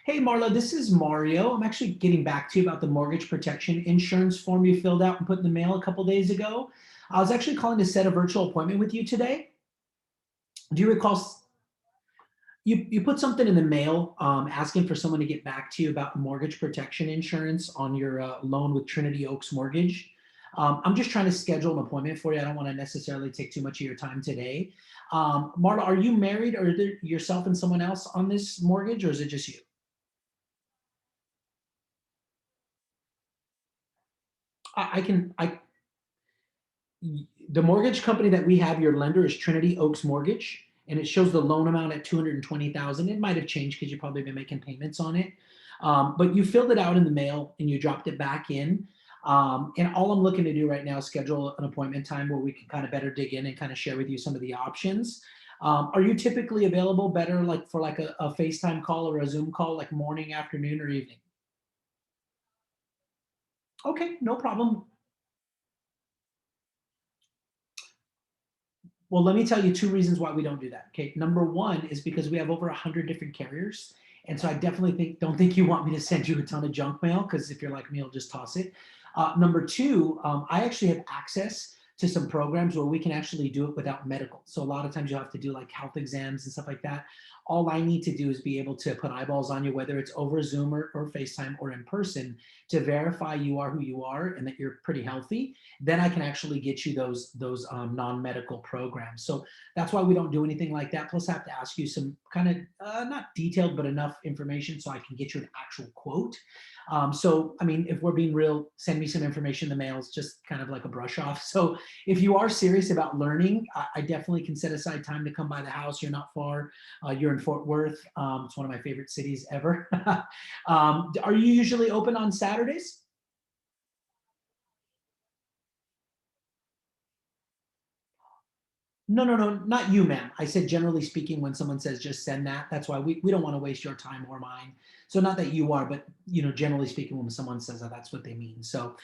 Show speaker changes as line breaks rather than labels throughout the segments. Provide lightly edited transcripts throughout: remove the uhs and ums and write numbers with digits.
Hey, Marla, this is Mario. I'm actually getting back to you about the mortgage protection insurance form you filled out and put in the mail a couple days ago. I was actually calling to set a virtual appointment with you today. Do you recall you put something in the mail asking for someone to get back to you about mortgage protection insurance on your loan with Trinity Oaks Mortgage? I'm just trying to schedule an appointment for you. I don't want to necessarily take too much of your time today. Marla, are you married or is it yourself and someone else on this mortgage, or is it just you? I can I the mortgage company that we have, your lender is Trinity Oaks Mortgage, and it shows the loan amount at 220,000. It might have changed because you've probably been making payments on it. But you filled it out in the mail and you dropped it back in. And all I'm looking to do right now is schedule an appointment time where we can kind of better dig in and kind of share with you some of the options. Are you typically available better like for like a FaceTime call or a Zoom call, like morning, afternoon, or evening? Okay, no problem. Well, let me tell you two reasons why we don't do that. Okay, number one is because we have over 100 different carriers, and so I definitely don't think you want me to send you a ton of junk mail because if you're like me, I'll just toss it. Number two, I actually have access to some programs where we can actually do it without medical. So a lot of times you'll have to do like health exams and stuff like that. All I need to do is be able to put eyeballs on you, whether it's over Zoom or FaceTime or in person, to verify you are who you are and that you're pretty healthy. Then I can actually get you those non-medical programs. So that's why we don't do anything like that. Plus, I have to ask you some kind of not detailed, but enough information so I can get you an actual quote. So, I mean, if we're being real, send me some information in the mail. It's just kind of like a brush off. So, if you are serious about learning, I definitely can set aside time to come by the house. You're not far. You're in Fort Worth. It's one of my favorite cities ever. Are you usually open on Saturdays? No, no, no, not you, ma'am. I said generally speaking, when someone says just send that, that's why we don't want to waste your time or mine. So not that you are, but generally speaking, when someone says that, that's what they mean. So,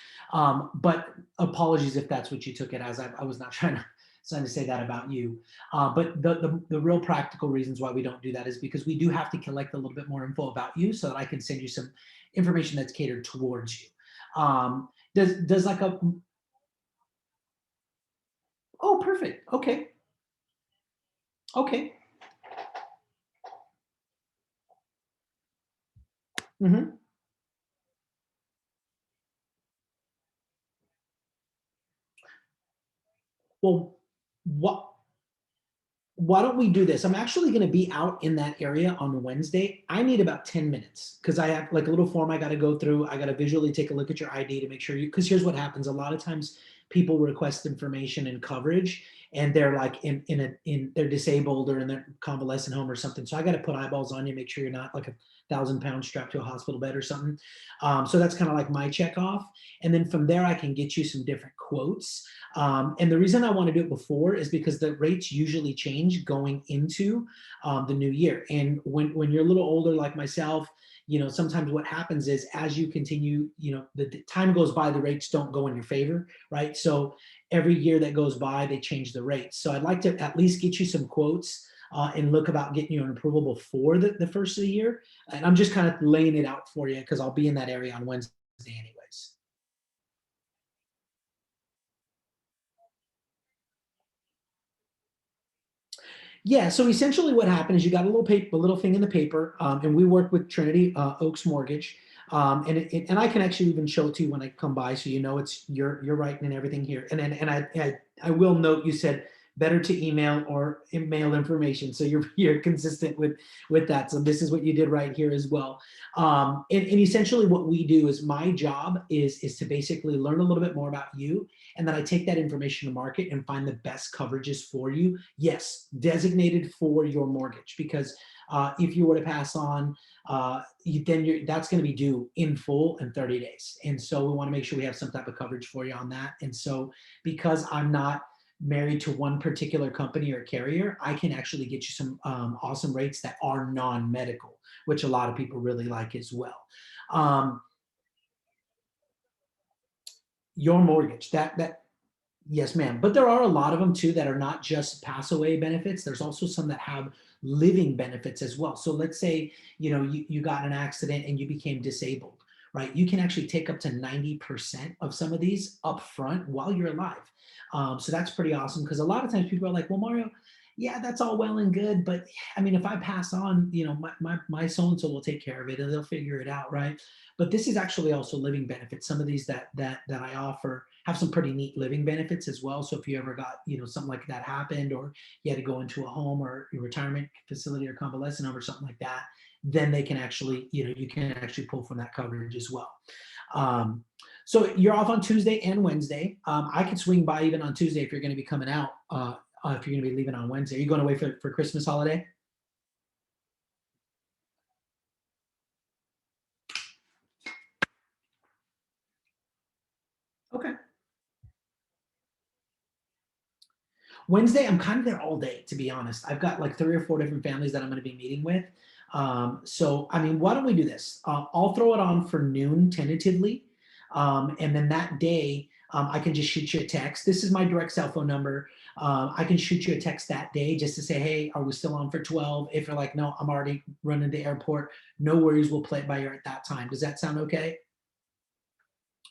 but apologies if that's what you took it as. I was not trying to say that about you. But the real practical reasons why we don't do that is because we do have to collect a little bit more info about you so that I can send you some information that's catered towards you. Does like a oh, perfect. Okay. Okay. Hmm. Well, what why don't we do this? I'm actually going to be out in that area on Wednesday. I need about 10 minutes because I have like a little form I got to go through. I got to visually take a look at your ID to make sure because here's what happens. A lot of times people request information and coverage and they're like they're disabled or in their convalescent home or something. So I got to put eyeballs on you, make sure you're not like 1,000 pounds strapped to a hospital bed or something. So that's kind of like my check off. And then from there, I can get you some different quotes. And the reason I want to do it before is because the rates usually change going into the new year. And when you're a little older, like myself, sometimes what happens is as you continue, the time goes by, the rates don't go in your favor, right? So every year that goes by, they change the rates. So I'd like to at least get you some quotes and look about getting you an approval before the first of the year. And I'm just kind of laying it out for you because I'll be in that area on Wednesday anyways. Yeah, so essentially what happened is you got a little paper, a little thing in the paper, and we work with Trinity Oaks Mortgage, and I can actually even show it to you when I come by, so it's you're writing and everything here. And I will note you said better to email or email information, so you're consistent with that. So this is what you did right here as well. And essentially what we do is my job is to basically learn a little bit more about you, and then I take that information to market and find the best coverages for you. Yes, designated for your mortgage, because if you were to pass on, that's going to be due in full in 30 days. And so we want to make sure we have some type of coverage for you on that. And so because I'm not married to one particular company or carrier, I can actually get you some awesome rates that are non-medical, which a lot of people really like as well. Um, your mortgage, that yes, ma'am. But there are a lot of them too that are not just pass away benefits. There's also some that have living benefits as well. So let's say, you got in an accident and you became disabled, right? You can actually take up to 90% of some of these up front while you're alive. So that's pretty awesome, because a lot of times people are like, well, Mario, yeah, that's all well and good, but I mean, if I pass on, my so-and-so will take care of it and they'll figure it out, right? But this is actually also living benefits. Some of these that I offer have some pretty neat living benefits as well. So if you ever got, something like that happened, or you had to go into a home or a retirement facility or convalescent home or something like that, then they can actually, you can actually pull from that coverage as well. So you're off on Tuesday and Wednesday. I could swing by even on Tuesday if you're going to be coming out. If you're going to be leaving on Wednesday, are you going away for Christmas holiday? Okay. Wednesday, I'm kind of there all day, to be honest. I've got like 3 or 4 different families that I'm going to be meeting with. So, I mean, why don't we do this? I'll throw it on for noon tentatively. And then that day, I can just shoot you a text. This is my direct cell phone number. I can shoot you a text that day just to say, hey, are we still on for 12? If you're like, no, I'm already running to the airport, no worries. We'll play it by ear at that time. Does that sound okay?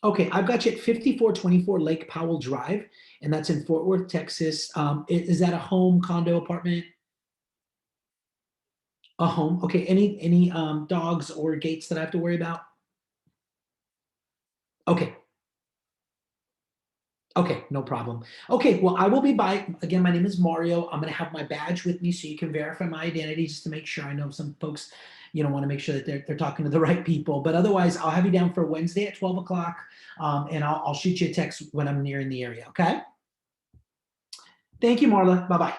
Okay, I've got you at 5424 Lake Powell Drive, and that's in Fort Worth, Texas. Is that a home, condo, apartment? A home. Okay. Any dogs or gates that I have to worry about? Okay. Okay, no problem. Okay, well, I will be by. Again, my name is Mario. I'm going to have my badge with me so you can verify my identity just to make sure. I know some folks, want to make sure that they're talking to the right people. But otherwise, I'll have you down for Wednesday at 12 o'clock, and I'll shoot you a text when I'm near in the area. Okay? Thank you, Marla. Bye bye.